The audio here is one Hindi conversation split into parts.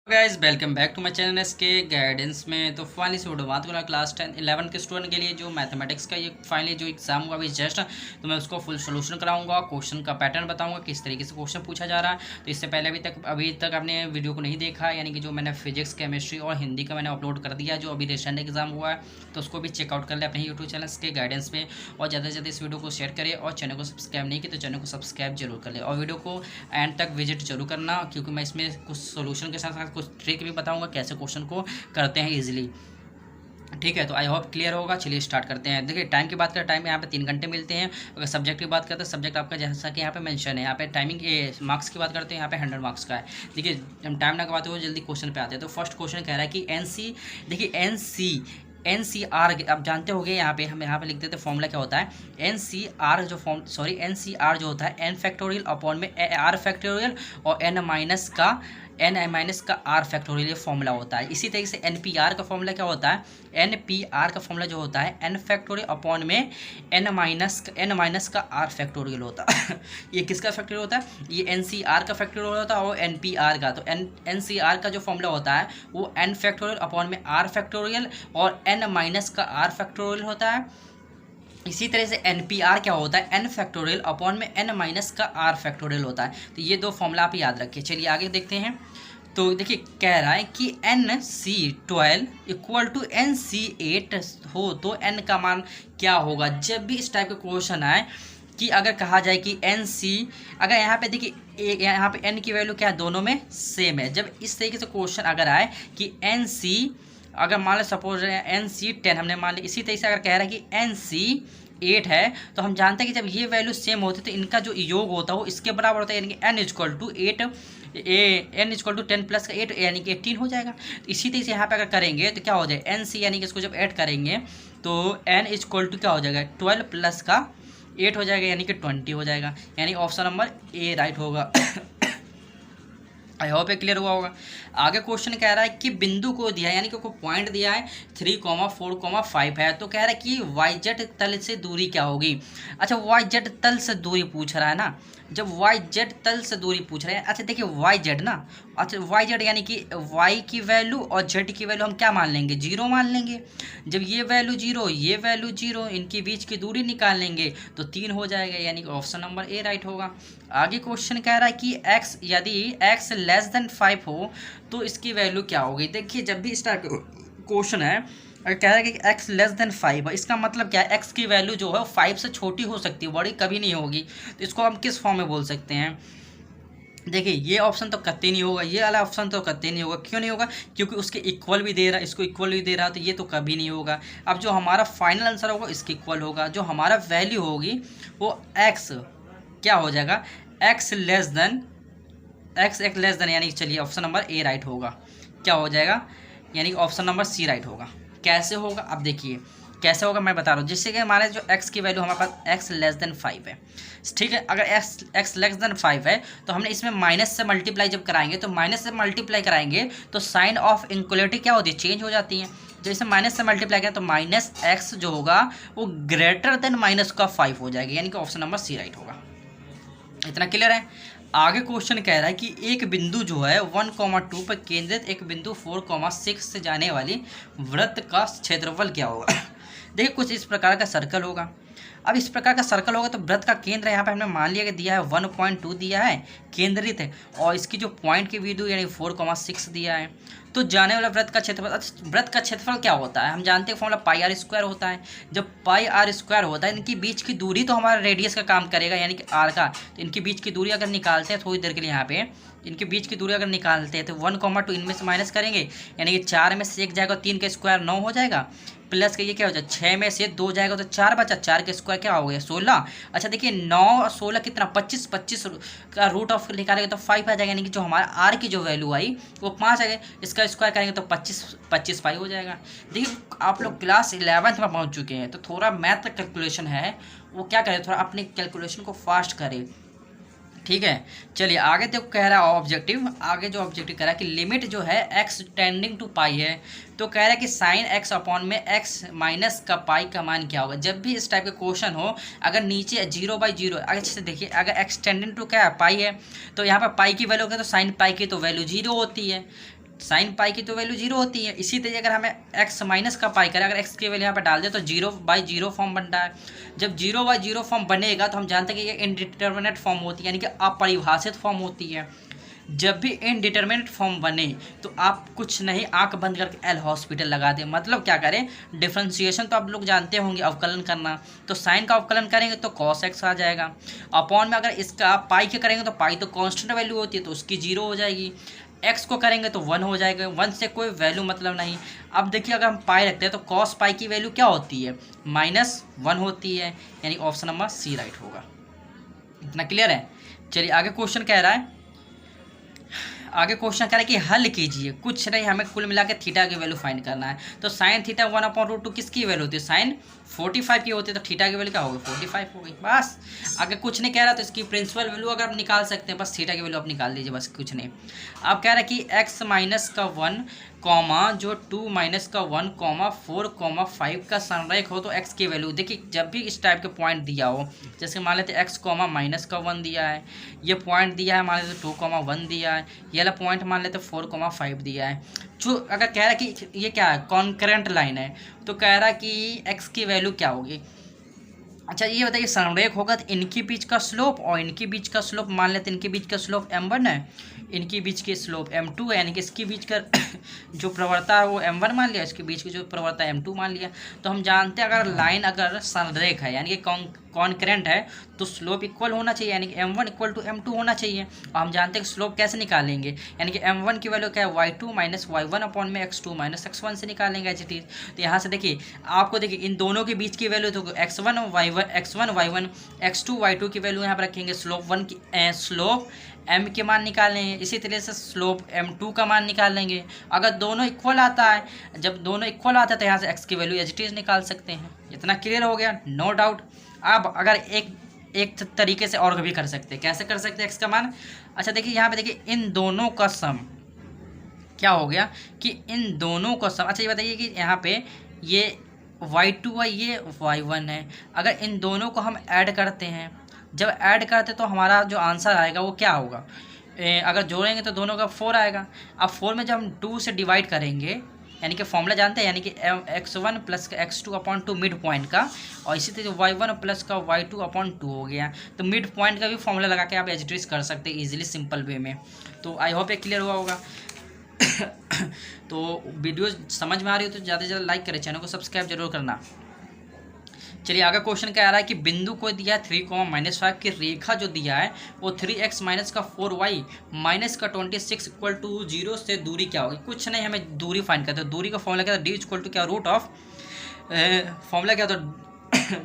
Guys welcome back to my channel SK guidance में। तो फाइनली से वीडियो बात करूँगा क्लास 10 11 के स्टूडेंट के लिए जो मैथमेटिक्स का ये फाइनली जो एग्जाम हुआ अभी जस्ट, तो मैं उसको फुल सोल्यूशन कराऊंगा, क्वेश्चन का पैटर्न बताऊंगा, किस तरीके से क्वेश्चन पूछा जा रहा है। तो इससे पहले अभी तक आपने वीडियो को नहीं देखा, यानी कि जो मैंने फिजिक्स केमिस्ट्री और हिंदी का मैंने अपलोड कर दिया जो अभी रिसेंट एग्जाम हुआ है, तो उसको भी चेकआउट कर ले अपने यूट्यूब चैनल के गाइडेंस में। और ज़्यादा से ज़्यादा इस वीडियो को शेयर करें और चैनल को सब्सक्राइब नहीं किया तो चैनल को सब्सक्राइब जरूर कर ले और वीडियो को एंड तक विजिट जरूर करना, क्योंकि मैं इसमें कुछ सोल्यूशन के साथ साथ कुछ ट्रिक भी बताऊंगा कैसे क्वेश्चन को करते हैं इजीली। ठीक है, तो आई होप क्लियर होगा। चलिए स्टार्ट करते हैं। देखिए टाइम की बात करें, टाइम यहाँ पे 3 घंटे मिलते हैं। अगर सब्जेक्ट की बात करते हैं, सब्जेक्ट आपका जैसा कि यहाँ पे मेंशन है, यहाँ पे टाइमिंग मार्क्स की बात करते हैं, यहाँ पे 100 मार्क्स का है। देखिए हम टाइम ना करवाते हुए जल्दी क्वेश्चन पे आते हैं। तो फर्स्ट क्वेश्चन कह रहा है कि देखिए NCR आप जानते होंगे, यहाँ पे हम यहाँ पे लिख देते हैं फॉर्मूला क्या होता है। NCR जो होता है n फैक्टोरियल अपॉन में r फैक्टोरियल और n माइनस का r फैक्टोरियल, ये फॉर्मूला होता है। इसी तरीके से NPR का फॉर्मूला क्या होता है। NPR का फॉर्मूला जो होता है n फैक्टोरियल अपॉन में n माइनस का r फैक्टोरियल होता है। ये किसका फैक्टोरियल होता है, ये NCR का फैक्टोरियल होता है और NPR का। तो NCR का जो फॉर्मूला होता है वो n फैक्टोरियल अपॉन में r फैक्टोरियल और n माइनस का r फैक्टोरियल होता है। इसी तरह से NPR क्या होता है, n फैक्टोरियल अपॉन में n माइनस का r फैक्टोरियल होता है। तो ये दो फॉर्मूला आप याद रखिए। चलिए आगे देखते हैं। तो देखिए कह रहा है कि NC12 इक्वल टू NC8 हो तो n का मान क्या होगा। जब भी इस टाइप का क्वेश्चन आए कि अगर कहा जाए कि अगर यहाँ पे देखिए यहाँ पे n की वैल्यू क्या है, दोनों में सेम है। जब इस तरीके से क्वेश्चन अगर आए कि अगर मान लो सपोज NC10 हमने मान लिया, इसी तरीके से अगर कह रहा है कि NC8 है, तो हम जानते हैं कि जब ये वैल्यू सेम होती है तो इनका जो योग होता है वो इसके बराबर होता है, यानी कि n इक्वल टू 10 प्लस का 8 यानी कि 18 हो जाएगा। तो इसी तरीके से यहाँ पे अगर करेंगे तो क्या हो जाएगा, NC यानी कि इसको जब ऐड करेंगे तो n इक्वल टू क्या हो जाएगा, 12 प्लस का 8 हो जाएगा, यानी कि 20 हो जाएगा। यानी ऑप्शन नंबर ए राइट होगा। आई होप ये क्लियर हुआ होगा। आगे क्वेश्चन कह रहा है कि बिंदु को दिया है, यानी कि कोई पॉइंट दिया है 3,4,5 है, तो कह रहा है कि YZ तल से दूरी क्या होगी। अच्छा YZ तल से दूरी पूछ रहा है ना, जब YZ तल से दूरी पूछ रहे हैं। अच्छा देखिए YZ ना, अच्छा YZ यानी कि Y की वैल्यू और Z की वैल्यू हम क्या मान लेंगे, 0 मान लेंगे। जब ये वैल्यू 0 ये वैल्यू 0, इनके बीच की दूरी निकाल लेंगे तो 3 हो जाएगा, यानी कि ऑप्शन नंबर ए राइट होगा। आगे क्वेश्चन कह रहा है कि यदि x लेस देन 5 हो तो इसकी वैल्यू क्या होगी। देखिए जब भी इस टाइप क्वेश्चन है, अगर कह रहा है कि x लेस देन 5 है, इसका मतलब क्या है, x की वैल्यू जो है 5 से छोटी हो सकती है, बड़ी कभी नहीं होगी। तो इसको हम किस फॉर्म में बोल सकते हैं। देखिए ये ऑप्शन तो कतई नहीं होगा, ये वाला ऑप्शन तो कतई नहीं होगा। क्यों नहीं होगा, क्योंकि उसके इक्वल भी दे रहा है, इसको इक्वल भी दे रहा है, तो ये तो कभी नहीं होगा। अब जो हमारा फाइनल आंसर होगा इसके इक्वल होगा। जो हमारा वैल्यू होगी वो x क्या हो जाएगा, x लेस देन यानी चलिए ऑप्शन नंबर ए राइट होगा। क्या हो जाएगा, यानी ऑप्शन नंबर सी राइट होगा। कैसे होगा, अब देखिए कैसे होगा मैं बता रहा हूँ। जिससे कि हमारे जो x की वैल्यू हमारे पास x लेस देन 5 है, ठीक है। अगर x लेस देन 5 है तो हमने इसमें माइनस से मल्टीप्लाई जब कराएंगे, तो माइनस से मल्टीप्लाई कराएंगे तो साइन ऑफ इनक्वलिटी क्या होती है, चेंज हो जाती है। जब इसे माइनस से मल्टीप्लाई करें तो माइनस x जो होगा वो ग्रेटर देन माइनस का 5 हो जाएगा, यानी कि ऑप्शन नंबर सी राइट होगा। इतना क्लियर है। आगे क्वेश्चन कह रहा है कि एक बिंदु जो है 1,2 पर केंद्रित एक बिंदु 4,6 से जाने वाली वृत्त का क्षेत्रफल क्या होगा। देखिए कुछ इस प्रकार का सर्कल होगा। अब इस प्रकार का सर्कल होगा तो वृत्त का केंद्र यहाँ पे हमने मान लिया कि दिया है 1.2 दिया है, केंद्रित है, और इसकी जो पॉइंट की बिंदु यानी 4,6 दिया है। तो जाने वाला वृत्त का क्षेत्रफल, वृत्त का क्षेत्रफल क्या होता है, हम जानते हैं फॉर्मूला पाई आर स्क्वायर होता है। जब पाई आर स्क्वायर होता है, इनकी बीच की दूरी तो हमारा रेडियस का काम करेगा, यानी कि आर का। तो इनकी बीच की दूरी अगर निकालते हैं थोड़ी देर के लिए, यहाँ पे इनके बीच की दूरी अगर निकालते हैं तो 1,2 इनमें से माइनस करेंगे, यानी कि 4 में से 1 जाएगा, 3 का स्क्वायर 9 हो जाएगा, प्लस का ये क्या हो जाएगा 6 में से 2 जाएगा तो 4 बचा, 4 का स्क्वायर क्या हो गया 16। अच्छा देखिए 9 और 16 कितना 25 का रूट ऑफ निकालेंगे तो 5 आ जाएगा, यानी कि जो हमारा आर की जो वैल्यू आई वो 5 आ गए। इसका स्क्वायर करेंगे तो 25 पाई हो जाएगा। देखिए आप लोग क्लास 11th में पहुंच चुके हैं, तो थोड़ा मैथ कैलकुलेशन है वो क्या करें, थोड़ा अपने कैलकुलेशन को फास्ट करें, ठीक है। चलिए आगे तो कह रहा है ऑब्जेक्टिव, आगे जो ऑब्जेक्टिव कह रहा है कि लिमिट जो है x टेंडिंग टू पाई है, तो कह रहा है कि साइन x अपॉन में x माइनस का पाई का मान क्या होगा। जब भी इस टाइप का क्वेश्चन हो, अगर नीचे 0/0, अगर अच्छे से देखिए अगर x टेंडिंग टू क्या है पाई है, तो यहाँ पर पाई की वैल्यू क्या, तो साइन पाई की तो वैल्यू 0 होती है। साइन पाई की तो वैल्यू 0 होती है। इसी तरीके अगर हमें x माइनस का पाई करें, अगर x की वैल्यू यहाँ पे डाल दें तो 0/0 फॉर्म बनता है। जब 0/0 फॉर्म बनेगा तो हम जानते हैं कि ये इनडिटर्मिनेट फॉर्म होती है, यानी कि अपरिभाषित फॉर्म होती है। जब भी इनडिटर्मिनेट फॉर्म बने तो आप कुछ नहीं, आंख बंद करके एल हॉस्पिटल लगा दें। मतलब क्या करें, डिफ्रेंशिएशन तो आप लोग जानते होंगे, अवकलन करना। तो साइन का अवकलन करेंगे तो cos x आ जाएगा। अपॉन में अगर इसका पाई के करेंगे तो पाई तो कांस्टेंट वैल्यू होती है तो उसकी 0 हो जाएगी। x को करेंगे तो 1 हो जाएगा, 1 से कोई वैल्यू मतलब नहीं। अब देखिए अगर हम पाई रखते हैं तो cos पाई की वैल्यू क्या होती है, -1 होती है, यानी ऑप्शन नंबर सी राइट होगा। इतना क्लियर है। चलिए आगे क्वेश्चन कह रहा है, आगे क्वेश्चन कह रहा है कि हल कीजिए। कुछ नहीं, हमें कुल मिला के थीटा की वैल्यू फाइंड करना है। तो साइन थीटा 1/√2 किसकी वैल्यू होती है, साइन 45 की होती है, तो थीटा की वैल्यू क्या होगी, 45 होगी। बस आगे कुछ नहीं कह रहा, तो इसकी प्रिंसिपल वैल्यू अगर आप निकाल सकते हैं, बस थीटा की वैल्यू आप निकाल दीजिए, बस कुछ नहीं। अब कह रहा है कि x माइनस का 1 कॉमा जो 2 माइनस का 1 कॉमा 4 कॉमा 5 का संरेख हो तो x की वैल्यू। देखिए जब भी इस टाइप के पॉइंट दिया हो, जैसे मान लेते x कॉमा माइनस का 1 दिया है, ये पॉइंट दिया है, मान लेते 2 कॉमा 1 दिया है, ये वाला पॉइंट मान लेते 4 कॉमा 5 दिया है। जो अगर कह रहा है कि ये क्या है, कॉन्करेंट लाइन है, तो कह रहा है कि x की वैल्यू क्या होगी। अच्छा ये बताइए, संरेख होगा तो इनके बीच का स्लोप और इनके बीच का स्लोप, मान लेते इनके बीच का स्लोप m1 है, इनके बीच की स्लोप m2 है, यानी कि इसके बीच का जो प्रवणता है वो m1 मान लिया, इसके बीच की जो प्रवणता है m2 मान लिया। तो हम जानते हैं अगर लाइन अगर संरेख है यानी कि कॉन्करेंट है तो स्लोप इक्वल होना चाहिए, यानी कि m1 इक्वल टू m2 होना चाहिए। और हम जानते हैं कि स्लोप कैसे निकालेंगे, यानी कि m1 की वैल्यू क्या है, y2 माइनस y1 अपॉन में x2 माइनस x1 से निकालेंगे एच टी। तो यहाँ से देखिए आपको, देखिए इन दोनों के बीच की वैल्यू तो x1 y1 x2 y2 की वैल्यू यहाँ पर रखेंगे। स्लोप m के मान निकालेंगे, इसी तरह से स्लोप m2 का मान निकाल लेंगे। अगर दोनों इक्वल आता है, जब दोनों इक्वल आता है तो यहाँ से x की वैल्यू एच टी निकाल सकते हैं। इतना क्लियर हो गया, नो डाउट। अब अगर एक तरीके से और भी कर सकते हैं, कैसे कर सकते हैं x का मान। अच्छा देखिए यहाँ पे देखिए इन दोनों का सम क्या हो गया कि इन दोनों का सम। अच्छा ये बताइए कि यहाँ पे ये y2 है, ये y1 है, अगर इन दोनों को हम ऐड करते हैं, जब ऐड करते तो हमारा जो आंसर आएगा वो क्या होगा, अगर जोड़ेंगे तो दोनों का 4 आएगा। अब 4 में जब हम 2 से डिवाइड करेंगे, यानी कि फॉर्मूला जानते हैं, यानी कि x1 प्लस का x2 अपॉन 2 मिड पॉइंट का, और इसी तरह y1 प्लस का y2 अपॉन 2 हो गया। तो मिड पॉइंट का भी फॉर्मूला लगा के आप एडजस्ट कर सकते हैं इजीली, सिंपल वे में। तो आई होप ये क्लियर हुआ होगा। तो वीडियो समझ में आ रही हो तो ज़्यादा से ज़्यादा लाइक करें, चैनल को सब्सक्राइब जरूर करना। चलिए आगे क्वेश्चन क्या आ रहा है कि बिंदु को दिया है 3, -5 की रेखा जो दिया है वो 3x माइनस का 4y माइनस का 26 इक्वल टू 0 से दूरी क्या होगी। कुछ नहीं, हमें दूरी फाइंड करते हैं। दूरी का फॉर्मूला क्या था, डी इक्वल टू क्या, रूट ऑफ, फॉर्मूला क्या था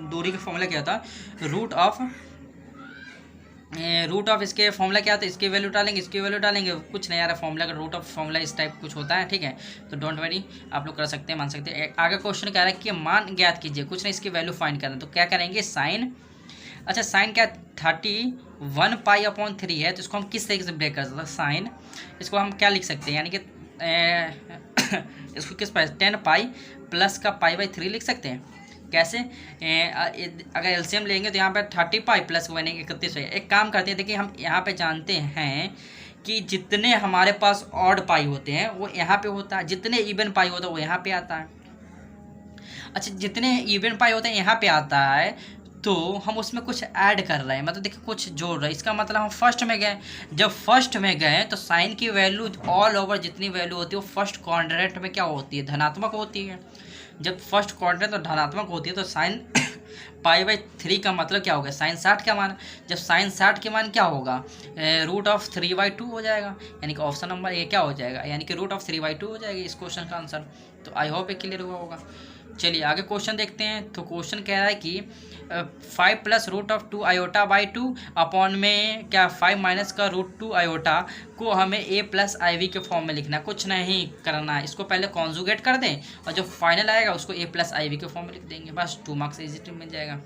दूरी का फॉर्मूला क्या था, रूट ऑफ इसके फॉर्मूला क्या था, इसकी वैल्यू डालेंगे, इसकी वैल्यू डालेंगे, कुछ नहीं आ रहा फॉर्मूला का, रूट ऑफ फॉर्मूला इस टाइप कुछ होता है, ठीक है। तो डोंट वरी, आप लोग कर सकते हैं, मान सकते हैं। आगे क्वेश्चन क्या रहा है कि मान ज्ञात कीजिए, कुछ नहीं, इसकी वैल्यू फाइंड करना। तो क्या करेंगे, साइन, अच्छा साइन क्या 31 पाई अपॉन 3 है, तो इसको हम किस तरीके से ब्रेक कर सकते हैं। साइन इसको हम क्या लिख सकते हैं, यानी कि इसको किस पाई 10 पाई प्लस का π/3 लिख सकते हैं। कैसे, अगर एलसीएम लेंगे तो यहाँ पर 30 पाई प्लस 1 31 है। एक काम करते हैं, देखिए हम यहाँ पे जानते हैं कि जितने हमारे पास ऑड पाई होते हैं वो यहाँ पे होता है, जितने इवन पाई होता है वो यहाँ पे आता है। अच्छा जितने इवन पाई होते हैं यहाँ पे आता है, तो हम उसमें कुछ ऐड कर रहे हैं, मतलब देखिए कुछ जोड़ रहे हैं। इसका मतलब हम फर्स्ट में गए, जब फर्स्ट में गए तो साइन की वैल्यू ऑल ओवर जितनी वैल्यू होती है वो फर्स्ट क्वाड्रेंट में क्या होती है, धनात्मक होती है। जब फर्स्ट क्वाड्रेंट तो धनात्मक होती है तो साइन π/3 का मतलब क्या होगा, साइन 60 का मान। जब साइन 60 के मान क्या होगा, रूट ऑफ 3/2 हो जाएगा, यानी कि ऑप्शन नंबर ये क्या हो जाएगा, यानी कि रूट ऑफ 3/2 हो जाएगी इस क्वेश्चन का आंसर। तो आई होप ये क्लियर हुआ होगा। चलिए आगे क्वेश्चन देखते हैं। तो क्वेश्चन कह रहा है कि 5 plus root of 2 iota by 2 upon में क्या 5 माइनस का रूट 2 आयोटा को हमें a प्लस IV के फॉर्म में लिखना है। कुछ नहीं करना है, इसको पहले कॉन्जुगेट कर दें और जो फाइनल आएगा उसको a प्लस IV के फॉर्म में लिख देंगे, बस 2 मार्क्स इजी मिल जाएगा।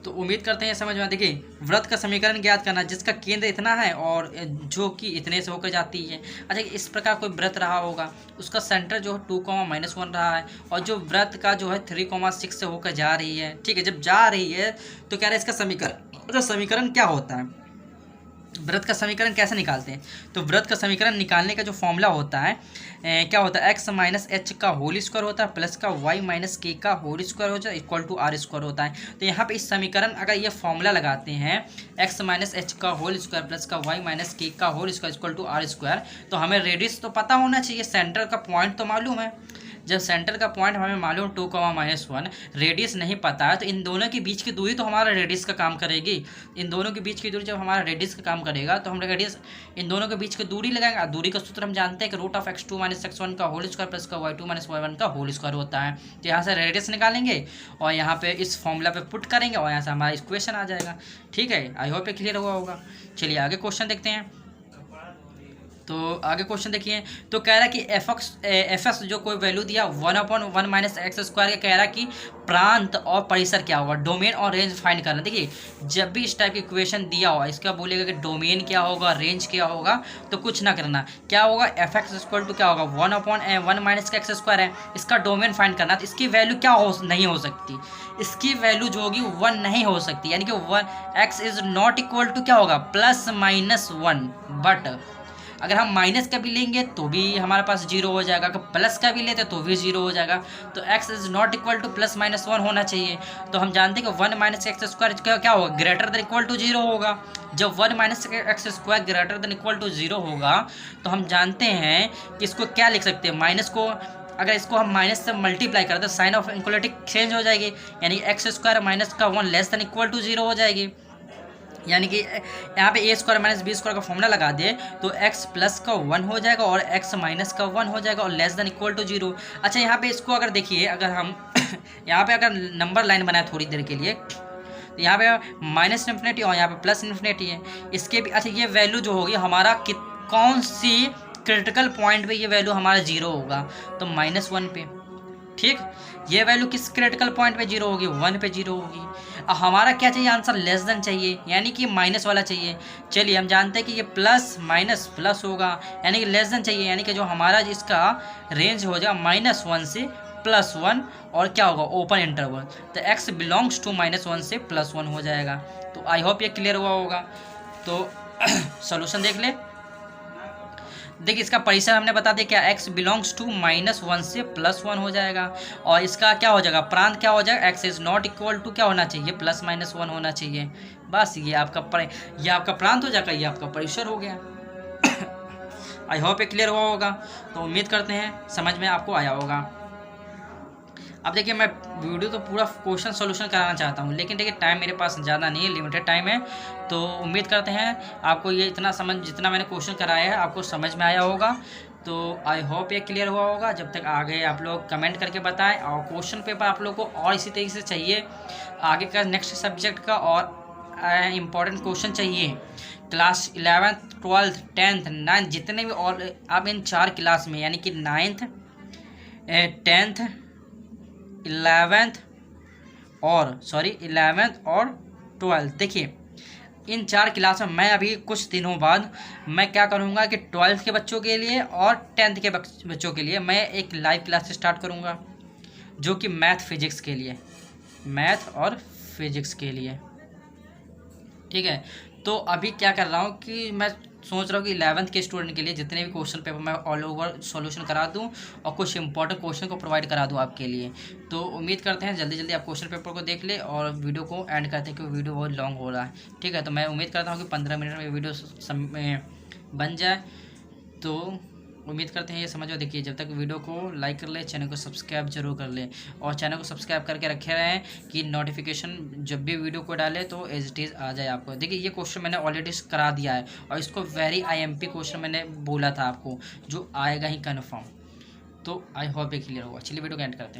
तो उम्मीद करते हैं समझ में। देखिए वृत्त का समीकरण ज्ञात करना जिसका केंद्र इतना है और जो कि इतने से होकर जाती है। अच्छा इस प्रकार कोई वृत्त रहा होगा, उसका सेंटर जो है 2, -1 रहा है, और जो वृत्त का जो है 3, 6 से होकर जा रही है, ठीक है। जब जा रही है तो कह रहे हैं इसका समीकरण, तो समीकरण क्या होता है, वृत्त का समीकरण कैसे निकालते हैं? तो वृत्त का समीकरण निकालने का जो फॉर्मूला होता है क्या होता है, एक्स माइनस एच का होल स्क्वायर होता है प्लस का वाई माइनस के का होल स्क्वायर होता है इक्वल टू आर स्क्वायर होता है। तो यहाँ पे इस समीकरण अगर ये फॉर्मूला लगाते हैं एक्स माइनस एच का होल स्क्वायर प्लस का वाई माइनस के का whole square equal to r square, तो हमें रेडियस तो पता होना चाहिए, सेंटर का पॉइंट तो मालूम है। जब सेंटर का पॉइंट हमें मालूम 2, -1, रेडियस नहीं पता है, तो इन दोनों के बीच की दूरी तो हमारा रेडियस का काम करेगी। इन दोनों के बीच की दूरी जब हमारा रेडियस का काम करेगा तो हम रेडियस इन दोनों के बीच की दूरी लगाएंगे। दूरी का सूत्र हम जानते हैं कि रूट ऑफ x2 - x1 का होल स्क्वायर प्लस का y2 - y1 का होल स्क्वायर होता है। तो यहाँ से रेडियस निकालेंगे और यहाँ पे इस फॉर्मूला पे पुट करेंगे और यहाँ से हमारा इक्वेशन आ जाएगा। ठीक है, आई होप ये क्लियर हुआ होगा। चलिए आगे क्वेश्चन देखते हैं। तो आगे क्वेश्चन देखिए, तो कह रहा है कि एफ एक्स जो कोई वैल्यू दिया 1/1 माइनस एक्स स्क्वायर, कह रहा है कि प्रांत और परिसर क्या होगा, डोमेन और रेंज फाइंड करना। देखिए जब भी इस टाइप की इक्वेशन दिया हुआ इसका बोलेगा कि डोमेन क्या होगा, रेंज क्या होगा, तो कुछ ना करना, क्या होगा एफ एक्स इक्वल टू क्या होगा 1/1 माइनस का एक्स स्क्वायर है, इसका डोमेन फाइंड करना। तो इसकी वैल्यू क्या नहीं हो सकती, इसकी वैल्यू जो होगी 1 नहीं हो सकती, यानी कि 1 x is not equal to क्या होगा +-1। बट अगर हम माइनस का भी लेंगे तो भी हमारे पास 0 हो जाएगा, अगर प्लस का भी लेते तो भी 0 हो जाएगा। तो x is not equal to +-1 होना चाहिए। तो हम जानते हैं कि 1 माइनस एक्स स्क्वायर क्या होगा, ग्रेटर देन इक्वल टू 0 होगा। जब 1 minus x square greater than equal to 0 होगा तो हम जानते हैं कि इसको क्या लिख सकते हैं, माइनस को अगर इसको हम माइनस से मल्टीप्लाई करें तो साइन ऑफ इक्वलिटी चेंज हो जाएगी, यानी एक्स स्क्वायर माइनस का 1 लेस देन इक्वल टू 0 हो जाएगी। यानी कि यहाँ पे ए स्क्वायर माइनस बी स्क्वायर का फॉर्मूला लगा दे तो x प्लस का 1 हो जाएगा और x माइनस का 1 हो जाएगा और लेस देन इक्वल टू 0। अच्छा यहाँ पे इसको अगर देखिए, अगर हम यहाँ पे अगर नंबर लाइन बनाए थोड़ी देर के लिए, तो यहाँ पे माइनस इन्फिनिटी और यहाँ पे प्लस इन्फिनिटी है, इसके भी अच्छा ये वैल्यू जो होगी हमारा कौन सी क्रिटिकल पॉइंट पे ये वैल्यू हमारा 0 होगा, तो -1 पे। ठीक, ये वैल्यू किस क्रिटिकल पॉइंट पे 0 होगी, 1 पे 0 होगी। अब हमारा क्या चाहिए आंसर, लेस देन चाहिए, यानी कि माइनस वाला चाहिए। चलिए हम जानते हैं कि ये प्लस माइनस प्लस होगा, यानी कि लेस देन चाहिए, यानी कि जो हमारा इसका रेंज हो जाएगा -1 से +1 और क्या होगा ओपन इंटरवल, तो x बिलोंग्स टू -1 से +1 हो जाएगा। तो आई होप ये क्लियर हुआ होगा। तो सोल्यूशन देख ले, देखिए इसका परिसर हमने बता दिया क्या, x बिलोंग्स टू -1 से +1 हो जाएगा और इसका क्या हो जाएगा, प्रांत क्या हो जाएगा, x is not equal to क्या होना चाहिए +-1 होना चाहिए। बस ये आपका प्रांत हो जाएगा, ये आपका परिसर हो गया। आई होप ये क्लियर हुआ होगा। तो उम्मीद करते हैं समझ में आपको आया होगा। अब देखिए मैं वीडियो तो पूरा क्वेश्चन सोल्यूशन कराना चाहता हूँ, लेकिन देखिए टाइम मेरे पास ज़्यादा नहीं है, लिमिटेड टाइम है। तो उम्मीद करते हैं आपको ये जितना मैंने क्वेश्चन कराया है आपको समझ में आया होगा। तो आई होप ये क्लियर हुआ होगा। जब तक आगे आप लोग कमेंट करके बताएं, और क्वेश्चन पेपर आप लोग को और इसी तरीके से चाहिए आगे का नेक्स्ट सब्जेक्ट का और इम्पॉर्टेंट क्वेश्चन चाहिए class 11th 12th 10th 9th जितने भी, और आप इन 4 क्लास में यानी कि 9th 10th 11th और 12th, देखिए इन 4 क्लास में मैं अभी कुछ दिनों बाद मैं क्या करूँगा कि 12th के बच्चों के लिए और 10th के बच्चों के लिए मैं एक लाइव क्लास स्टार्ट करूँगा, जो कि मैथ और फिजिक्स के लिए। ठीक है, तो अभी क्या कर रहा हूँ कि मैं सोच रहा हूँ कि 11th के स्टूडेंट के लिए जितने भी क्वेश्चन पेपर मैं ऑल ओवर सॉल्यूशन करा दूँ और कुछ इंपॉर्टेंट क्वेश्चन को प्रोवाइड करा दूँ आपके लिए। तो उम्मीद करते हैं जल्दी आप क्वेश्चन पेपर को देख ले और वीडियो को एंड करते हैं, क्योंकि वीडियो बहुत लॉन्ग हो रहा है। ठीक है, तो मैं उम्मीद करता हूँ कि 15 मिनट में वीडियो बन जाए। तो उम्मीद करते हैं ये समझो। देखिए जब तक वीडियो को लाइक कर ले, चैनल को सब्सक्राइब जरूर कर ले और चैनल को सब्सक्राइब करके रखे रहें कि नोटिफिकेशन जब भी वीडियो को डाले तो एज इट इज़ आ जाए आपको। देखिए ये क्वेश्चन मैंने ऑलरेडी करा दिया है और इसको वेरी IMP क्वेश्चन मैंने बोला था आपको, जो आएगा ही कन्फर्म। तो आई होप ये क्लियर होगा। चलिए वीडियो को एंड करते हैं।